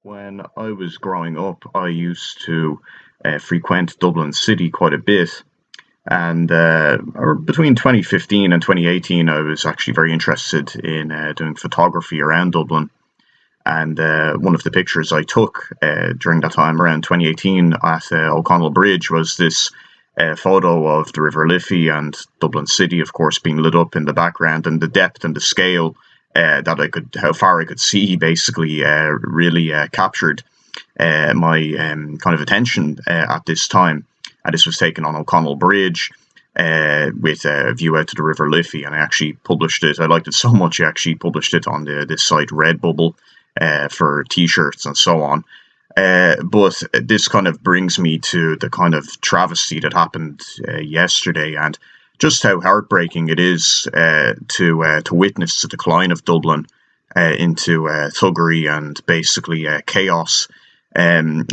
When I was growing up, I used to frequent Dublin City quite a bit. And or between 2015 and 2018, I was actually very interested in doing photography around Dublin. And one of the pictures I took during that time, around 2018, at O'Connell Bridge, was this photo of the River Liffey and Dublin City, of course, being lit up in the background, and the depth and the scale how far I could see, basically really captured my kind of attention at this time. And this was taken on O'Connell Bridge with a view out to the River Liffey, and I actually published it. I liked it so much, I actually published it on this site Redbubble for T-shirts and so on. But this kind of brings me to the kind of travesty that happened yesterday, and just how heartbreaking it is to witness the decline of Dublin into thuggery and basically chaos. And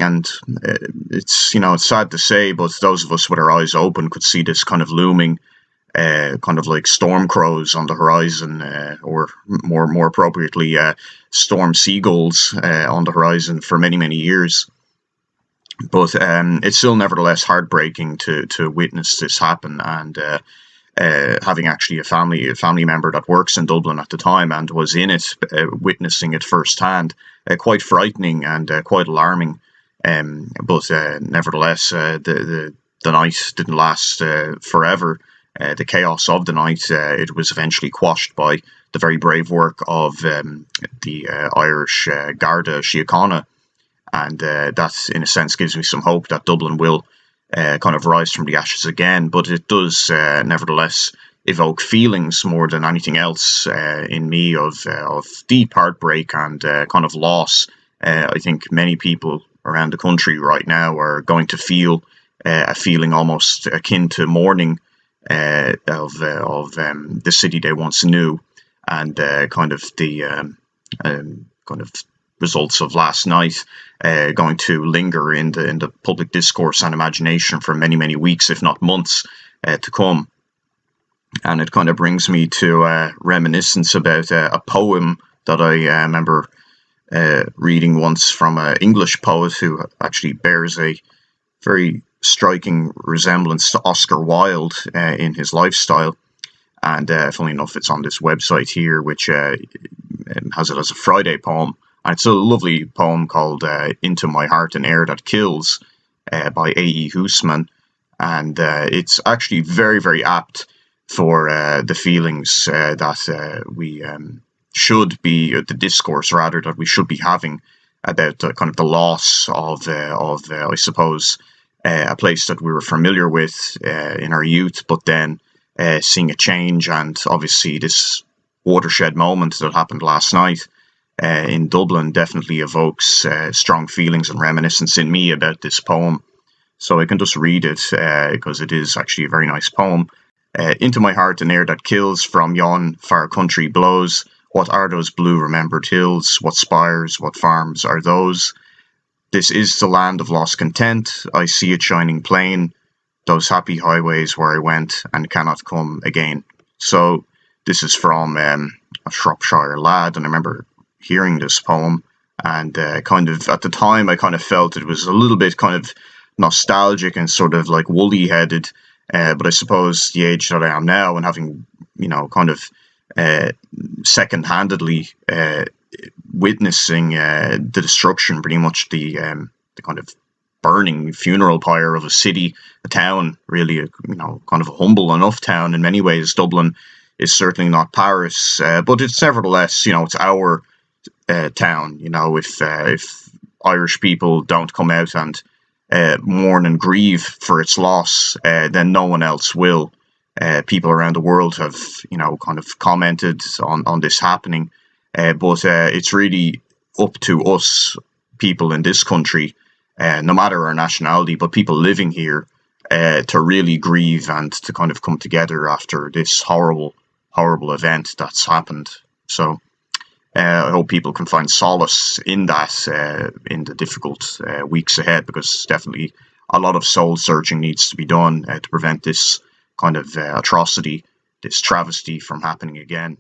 it's sad to say, but those of us with our eyes open could see this kind of looming, kind of like storm crows on the horizon, or more appropriately, storm seagulls on the horizon for many years. But it's still nevertheless heartbreaking to witness this happen, and having actually a family member that works in Dublin at the time and was in it, witnessing it firsthand, quite frightening and quite alarming. But nevertheless, the night didn't last forever. The chaos of the night, it was eventually quashed by the very brave work of the Irish Garda Síochána. And that, in a sense, gives me some hope that Dublin will kind of rise from the ashes again. But it does, nevertheless, evoke feelings more than anything else in me of deep heartbreak and kind of loss. I think many people around the country right now are going to feel a feeling almost akin to mourning of the city they once knew, and kind of the kind of results of last night going to linger in the public discourse and imagination for many weeks, if not months, to come. And it kind of brings me to reminiscence about a poem that I remember reading once from an English poet who actually bears a very striking resemblance to Oscar Wilde in his lifestyle. And funnily enough, it's on this website here, which has it as a Friday poem. And it's a lovely poem called Into My Heart an Air That Kills by A.E. Hoosman. And it's actually very apt for the feelings that we should be, the discourse rather, that we should be having about kind of the loss of I suppose, a place that we were familiar with in our youth, but then seeing a change. And obviously this watershed moment that happened last night in Dublin definitely evokes strong feelings and reminiscence in me about this poem. So I can just read it because it is actually a very nice poem. Into my heart an air that kills from yon far country blows. What are those blue remembered hills? What spires, what farms are those? This is the land of lost content. I see it shining plain. Those happy highways where I went and cannot come again. So this is from a Shropshire lad, and I remember hearing this poem, and kind of at the time I kind of felt it was a little bit kind of nostalgic and sort of like woolly headed, but I suppose the age that I am now, and having kind of second-handedly witnessing the destruction, pretty much the kind of burning funeral pyre of a city, a town, really, kind of a humble enough town in many ways. Dublin is certainly not Paris, but it's nevertheless, it's our town. If Irish people don't come out and mourn and grieve for its loss, then no one else will. People around the world have, kind of commented on this happening, but it's really up to us, people in this country, no matter our nationality, but people living here, to really grieve and to kind of come together after this horrible event that's happened. So I hope people can find solace in that in the difficult weeks ahead, because definitely a lot of soul searching needs to be done to prevent this kind of atrocity, this travesty from happening again.